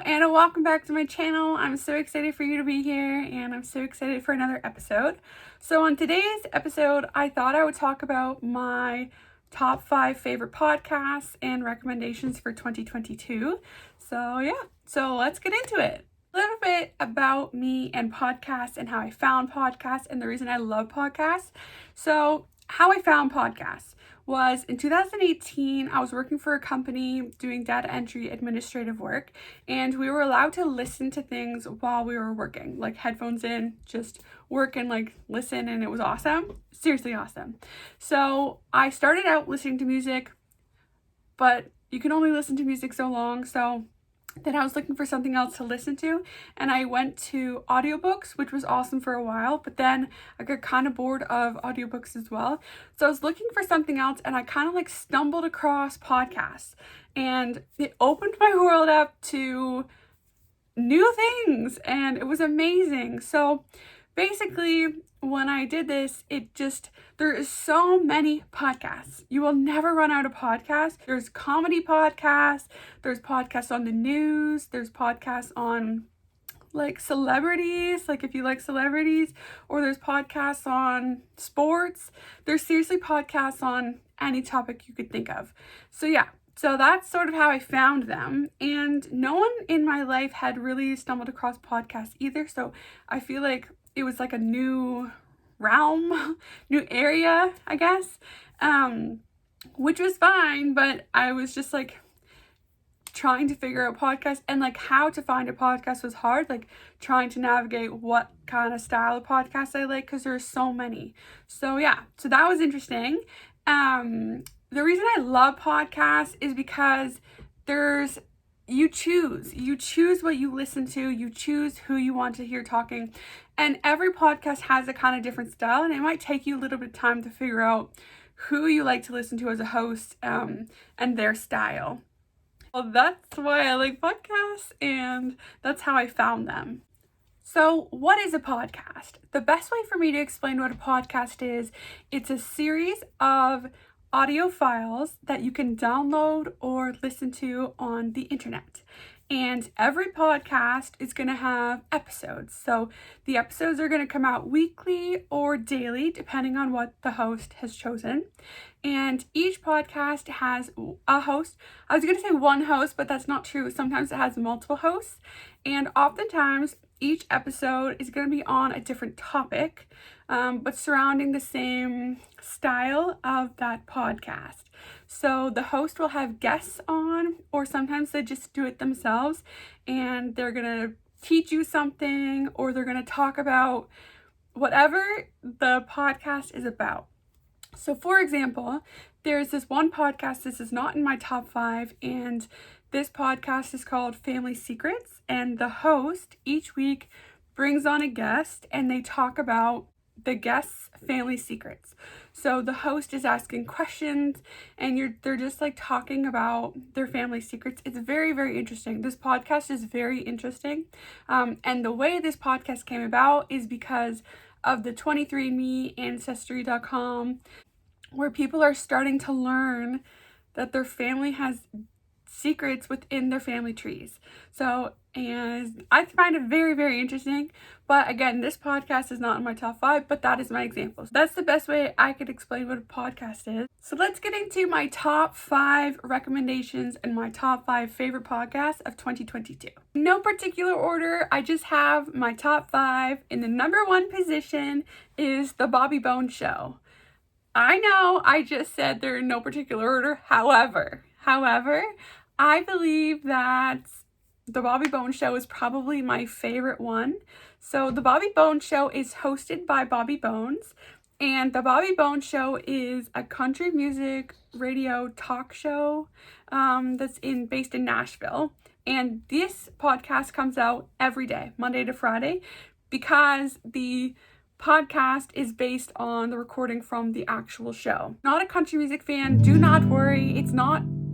and welcome back to my channel. I'm so excited for you to be here, and I'm so excited for another episode. So on today's episode, I thought I would talk about my top 5 favorite podcasts and recommendations for 2022. So let's get into it. A little bit about me and podcasts and how I found podcasts and the reason I love podcasts. So how I found podcasts was in 2018, I was working for a company doing data entry administrative work, and we were allowed to listen to things while we were working, like headphones in, just work and like listen, and it was awesome. Seriously awesome. So I started out listening to music, but you can only listen to music so long, so then I was looking for something else to listen to, and I went to audiobooks, which was awesome for a while, but then I got kind of bored of audiobooks as well. So I was looking for something else, and I kind of like stumbled across podcasts, and it opened my world up to new things, and it was amazing. So basically, when I did this, there is so many podcasts. You will never run out of podcasts. There's comedy podcasts, there's podcasts on the news, there's podcasts on like celebrities, like if you like celebrities, or there's podcasts on sports. There's seriously podcasts on any topic you could think of. So that's sort of how I found them. And no one in my life had really stumbled across podcasts either. So I feel like it was like a new realm, new area, I guess, which was fine. But I was just like trying to figure out podcasts, and like how to find a podcast was hard, like trying to navigate what kind of style of podcast I like, because there's so many. So that was interesting. The reason I love podcasts is because you choose what you listen to, you choose who you want to hear talking, and every podcast has a kind of different style, and it might take you a little bit of time to figure out who you like to listen to as a host, and their style. Well, that's why I like podcasts, and that's how I found them. So what is a podcast? The best way for me to explain what a podcast is, it's a series of audio files that you can download or listen to on the internet. And every podcast is going to have episodes. So the episodes are going to come out weekly or daily, depending on what the host has chosen. And each podcast has a host. I was going to say one host, but that's not true. Sometimes it has multiple hosts. And oftentimes, each episode is going to be on a different topic, but surrounding the same style of that podcast. So the host will have guests on, or sometimes they just do it themselves, and they're going to teach you something, or they're going to talk about whatever the podcast is about. So for example, there's this one podcast, this is not in my top 5, and this podcast is called Family Secrets, and the host each week brings on a guest, and they talk about the guest's family secrets. So the host is asking questions, and they're just like talking about their family secrets. It's very, very interesting. This podcast is very interesting. And the way this podcast came about is because of the 23andMe Ancestry.com, where people are starting to learn that their family has secrets within their family trees. And I find it very, very interesting. But again, this podcast is not in my top 5, but that is my example. So that's the best way I could explain what a podcast is. So let's get into my top 5 recommendations and my top 5 favorite podcasts of 2022. No particular order, I just have my top 5. In the number 1 position is The Bobby Bones Show. I know I just said they're in no particular order. However, I believe that The Bobby Bones Show is probably my favorite one. So The Bobby Bones Show is hosted by Bobby Bones, and The Bobby Bones Show is a country music radio talk show that's based in Nashville. And this podcast comes out every day, Monday to Friday, because the podcast is based on the recording from the actual show. Not a country music fan, do not worry.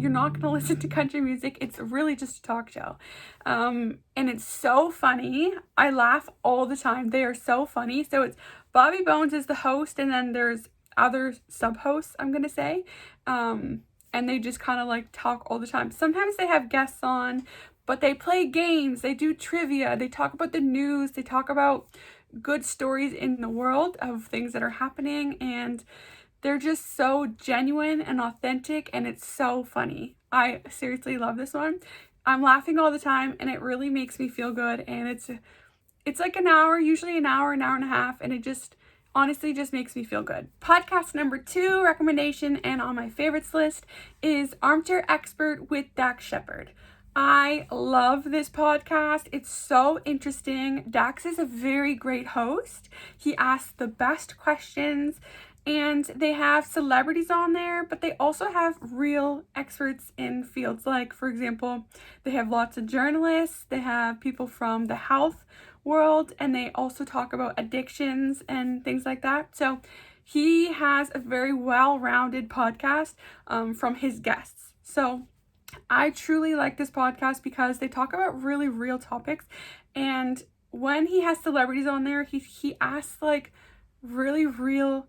You're not going to listen to country music. It's really just a talk show. And it's so funny. I laugh all the time. They are so funny. So it's Bobby Bones is the host, and then there's other sub-hosts, I'm going to say. And they just kind of like talk all the time. Sometimes they have guests on, but they play games, they do trivia, they talk about the news, they talk about good stories in the world of things that are happening, and they're just so genuine and authentic, and it's so funny. I seriously love this one. I'm laughing all the time, and it really makes me feel good, and it's like an hour, usually an hour and a half, and it just honestly just makes me feel good. Podcast number 2 recommendation, and on my favorites list, is Armchair Expert with Dax Shepard. I love this podcast. It's so interesting. Dax is a very great host. He asks the best questions, and they have celebrities on there, but they also have real experts in fields. Like, for example, they have lots of journalists, they have people from the health world, and they also talk about addictions and things like that. So he has a very well-rounded podcast from his guests. So I truly like this podcast because they talk about really real topics, and when he has celebrities on there, he asks like really real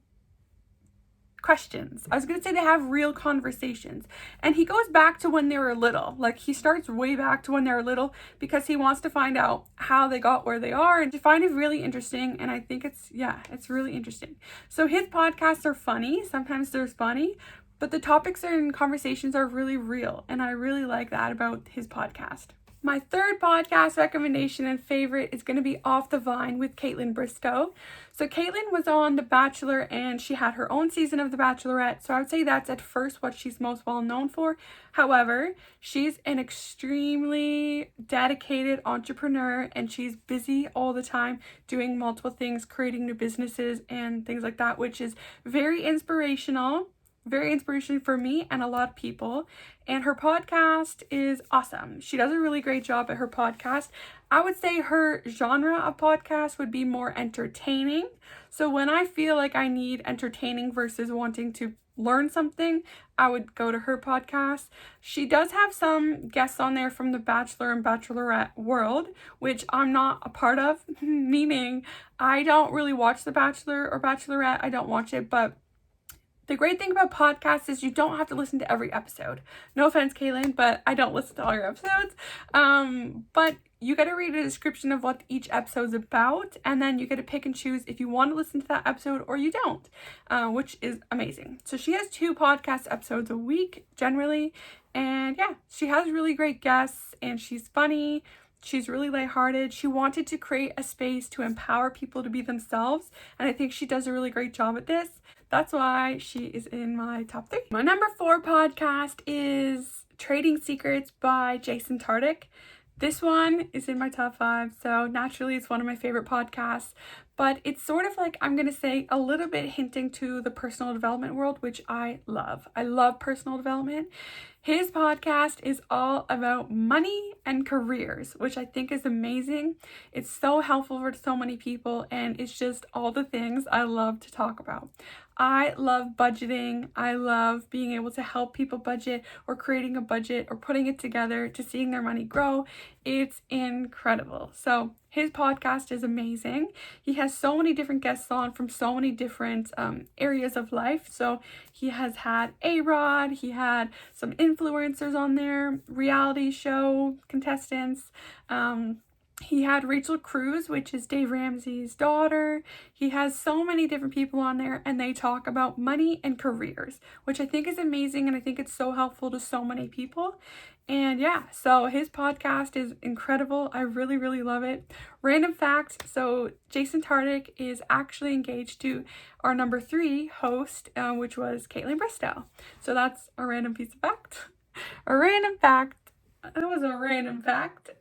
questions. I was going to say they have real conversations, and he goes back to when they were little. Like, he starts way back to when they were little because he wants to find out how they got where they are, and to find it really interesting. And I think it's really interesting. So his podcasts are funny. Sometimes they're funny, but the topics and conversations are really real, and I really like that about his podcast. My third podcast recommendation and favorite is going to be Off the Vine with Kaitlyn Bristowe. So Kaitlyn was on The Bachelor, and she had her own season of The Bachelorette. So I would say that's at first what she's most well known for. However, she's an extremely dedicated entrepreneur, and she's busy all the time doing multiple things, creating new businesses and things like that, which is very inspirational for me and a lot of people. And her podcast is awesome. She does a really great job at her podcast. I would say her genre of podcast would be more entertaining. So when I feel like I need entertaining versus wanting to learn something, I would go to her podcast. She does have some guests on there from the Bachelor and Bachelorette world, which I'm not a part of, meaning I don't really watch The Bachelor or Bachelorette. I don't watch it, but the great thing about podcasts is you don't have to listen to every episode. No offense, Kaitlyn, but I don't listen to all your episodes. But you got to read a description of what each episode's about, and then you get to pick and choose if you want to listen to that episode or you don't, which is amazing. So she has 2 podcast episodes a week generally, and yeah, she has really great guests, and she's funny. She's really lighthearted. She wanted to create a space to empower people to be themselves, and I think she does a really great job at this. That's why she is in my top 3. My number 4 podcast is Trading Secrets by Jason Tartick. This one is in my top 5, so naturally it's one of my favorite podcasts, but it's sort of like, I'm going to say, a little bit hinting to the personal development world, which I love. I love personal development. His podcast is all about money and careers, which I think is amazing. It's so helpful for so many people, and it's just all the things I love to talk about. I love budgeting. I love being able to help people budget, or creating a budget, or putting it together, to seeing their money grow. It's incredible. So his podcast is amazing. He has so many different guests on from so many different areas of life. So he has had A-Rod, he had some influencers on there, reality show contestants. He had Rachel Cruz, which is Dave Ramsey's daughter. He has so many different people on there, and they talk about money and careers, which I think is amazing, and I think it's so helpful to so many people. And yeah, so his podcast is incredible. I really, really love it. Random fact, so Jason Tartick is actually engaged to our number 3 host, which was Kaitlyn Bristowe. So that's a random piece of fact. A random fact. That was a random fact.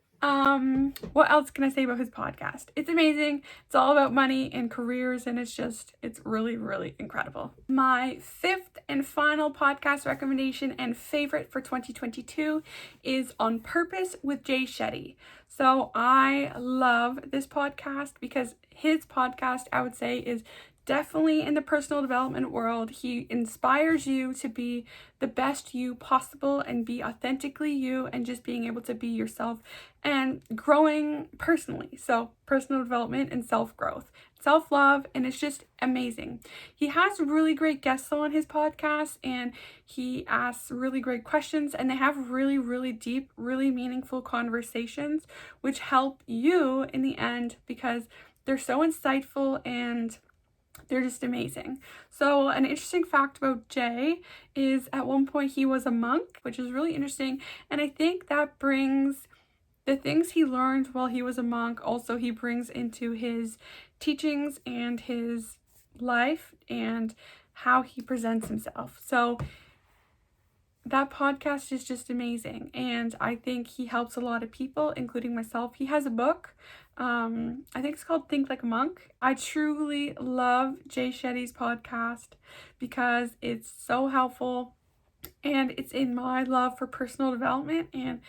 What else can I say about his podcast? It's amazing. It's all about money and careers, and it's really, really incredible. My 5th and final podcast recommendation and favorite for 2022 is On Purpose with Jay Shetty. So I love this podcast because his podcast, I would say, is definitely in the personal development world. He inspires you to be the best you possible and be authentically you and just being able to be yourself and growing personally. So personal development and self-growth, self-love, and it's just amazing. He has really great guests on his podcast and he asks really great questions and they have really, really deep, really meaningful conversations which help you in the end because they're so insightful and they're just amazing. So an interesting fact about Jay is at one point he was a monk, which is really interesting. And I think that brings the things he learned while he was a monk, also he brings into his teachings and his life and how he presents himself. So that podcast is just amazing and I think he helps a lot of people, including myself. He has a book, I think it's called Think Like a Monk. I truly love Jay Shetty's podcast because it's so helpful and it's in my love for personal development and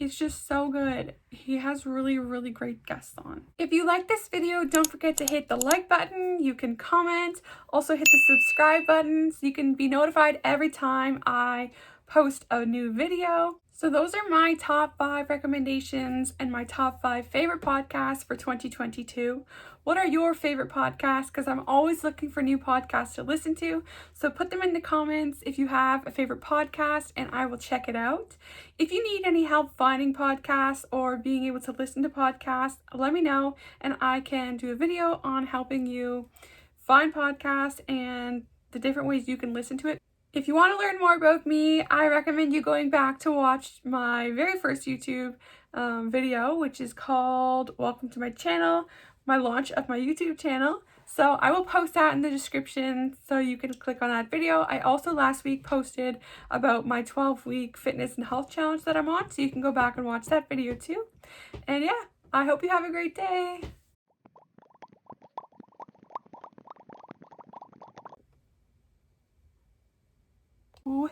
it's just so good. He has really, really great guests on. If you like this video, don't forget to hit the like button. You can comment. Also hit the subscribe button so you can be notified every time I post a new video. So those are my top 5 recommendations and my top 5 favorite podcasts for 2022. What are your favorite podcasts? Because I'm always looking for new podcasts to listen to. So put them in the comments if you have a favorite podcast and I will check it out. If you need any help finding podcasts or being able to listen to podcasts, let me know and I can do a video on helping you find podcasts and the different ways you can listen to it. If you want to learn more about me, I recommend you going back to watch my very first YouTube video, which is called Welcome to My Channel, my launch of my YouTube channel. So I will post that in the description so you can click on that video. I also last week posted about my 12-week fitness and health challenge that I'm on, so you can go back and watch that video too. And yeah, I hope you have a great day. Ooh.